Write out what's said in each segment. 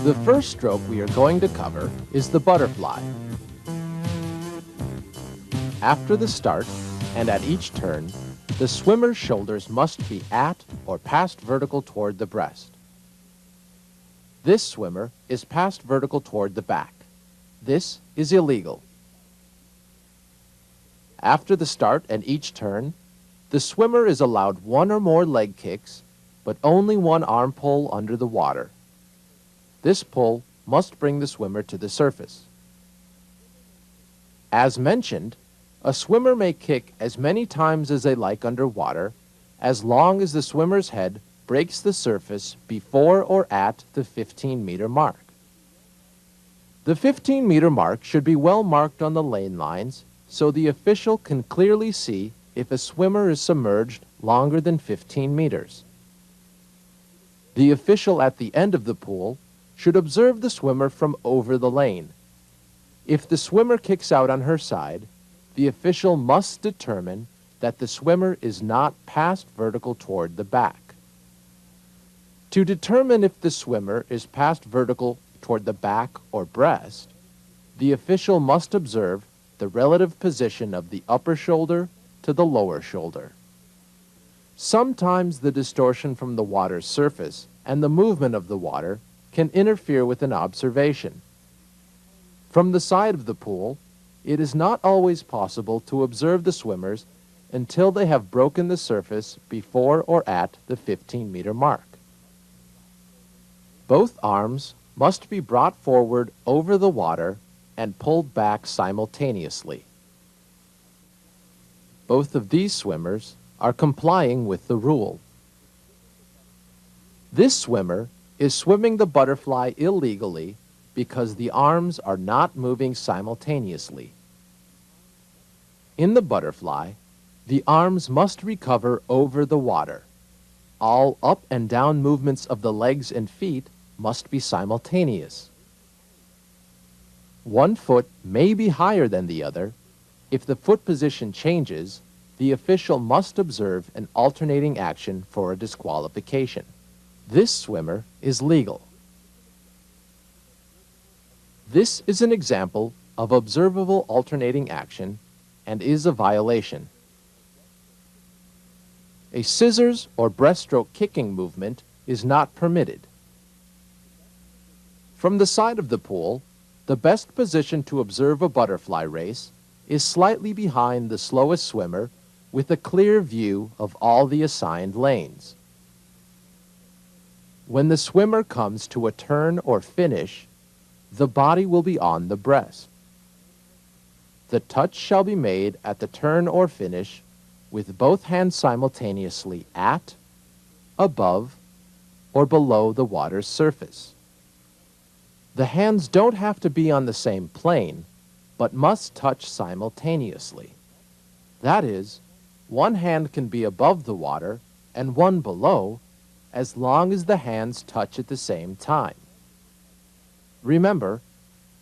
The first stroke we are going to cover is the butterfly. After the start, and at each turn, the swimmer's shoulders must be at or past vertical toward the breast. This swimmer is past vertical toward the back. This is illegal. After the start and each turn, the swimmer is allowed one or more leg kicks, but only one arm pull under the water. This pull must bring the swimmer to the surface. As mentioned, a swimmer may kick as many times as they like underwater, as long as the swimmer's head breaks the surface before or at the 15-meter mark. The 15-meter mark should be well marked on the lane lines so the official can clearly see if a swimmer is submerged longer than 15 meters. The official at the end of the pool should observe the swimmer from over the lane. If the swimmer kicks out on her side, the official must determine that the swimmer is not past vertical toward the back. To determine if the swimmer is past vertical toward the back or breast, the official must observe the relative position of the upper shoulder to the lower shoulder. Sometimes the distortion from the water's surface and the movement of the water can interfere with an observation. From the side of the pool, it is not always possible to observe the swimmers until they have broken the surface before or at the 15-meter mark. Both arms must be brought forward over the water and pulled back simultaneously. Both of these swimmers are complying with the rule. This swimmer is swimming the butterfly illegally because the arms are not moving simultaneously. In the butterfly, the arms must recover over the water. All up and down movements of the legs and feet must be simultaneous. One foot may be higher than the other. If the foot position changes, the official must observe an alternating action for a disqualification. This swimmer is legal. This is an example of observable alternating action and is a violation. A scissors or breaststroke kicking movement is not permitted. From the side of the pool, the best position to observe a butterfly race is slightly behind the slowest swimmer with a clear view of all the assigned lanes. When the swimmer comes to a turn or finish, the body will be on the breast. The touch shall be made at the turn or finish with both hands simultaneously at, above, or below the water's surface. The hands don't have to be on the same plane, but must touch simultaneously. That is, one hand can be above the water and one below, as long as the hands touch at the same time. Remember,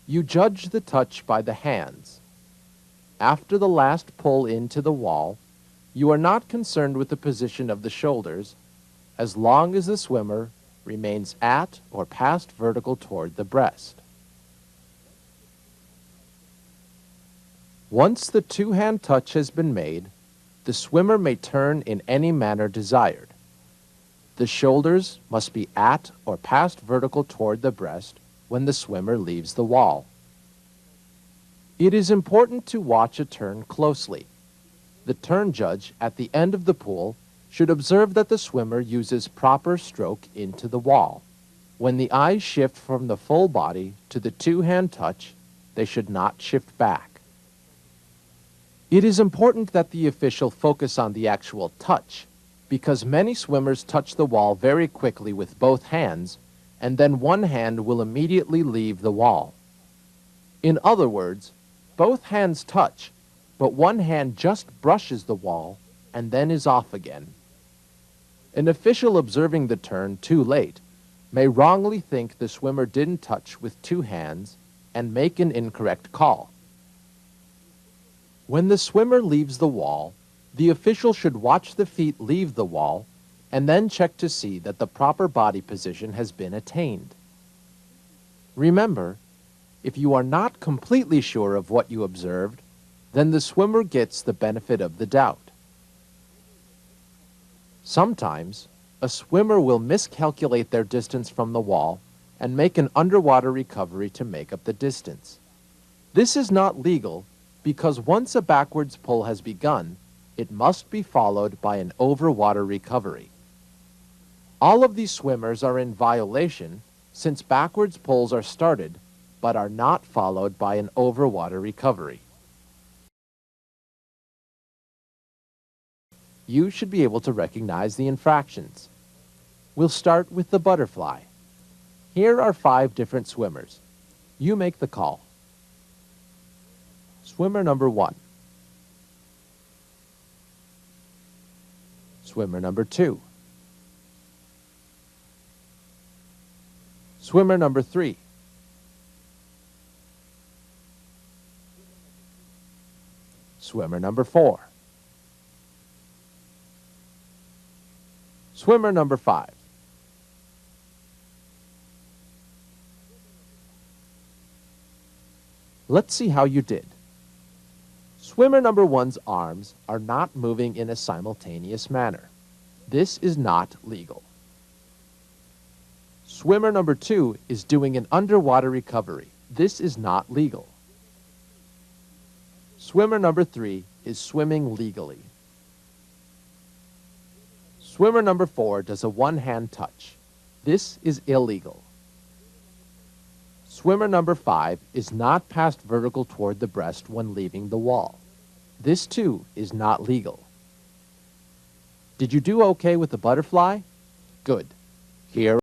you judge the touch by the hands. After the last pull into the wall, you are not concerned with the position of the shoulders, as long as the swimmer remains at or past vertical toward the breast. Once the two-hand touch has been made, the swimmer may turn in any manner desired. The shoulders must be at or past vertical toward the breast when the swimmer leaves the wall. It is important to watch a turn closely. The turn judge at the end of the pool should observe that the swimmer uses proper stroke into the wall. When the eyes shift from the full body to the two-hand touch, they should not shift back. It is important that the official focus on the actual touch, because many swimmers touch the wall very quickly with both hands, and then one hand will immediately leave the wall. In other words, both hands touch, but one hand just brushes the wall and then is off again. An official observing the turn too late may wrongly think the swimmer didn't touch with two hands and make an incorrect call. When the swimmer leaves the wall, the official should watch the feet leave the wall and then check to see that the proper body position has been attained. Remember, if you are not completely sure of what you observed, then the swimmer gets the benefit of the doubt. Sometimes, a swimmer will miscalculate their distance from the wall and make an underwater recovery to make up the distance. This is not legal because once a backwards pull has begun, it must be followed by an overwater recovery. All of these swimmers are in violation since backwards pulls are started but are not followed by an overwater recovery. You should be able to recognize the infractions. We'll start with the butterfly. Here are 5 different swimmers. You make the call. Swimmer number 1. Swimmer number 2. Swimmer number 3. Swimmer number 4. Swimmer number 5. Let's see how you did. Swimmer number 1's arms are not moving in a simultaneous manner. This is not legal. Swimmer number 2 is doing an underwater recovery. This is not legal. Swimmer number 3 is swimming legally. Swimmer number 4 does a one-hand touch. This is illegal. Swimmer number 5 is not passed vertical toward the breast when leaving the wall. This too is not legal. Did you do okay with the butterfly? Good. Here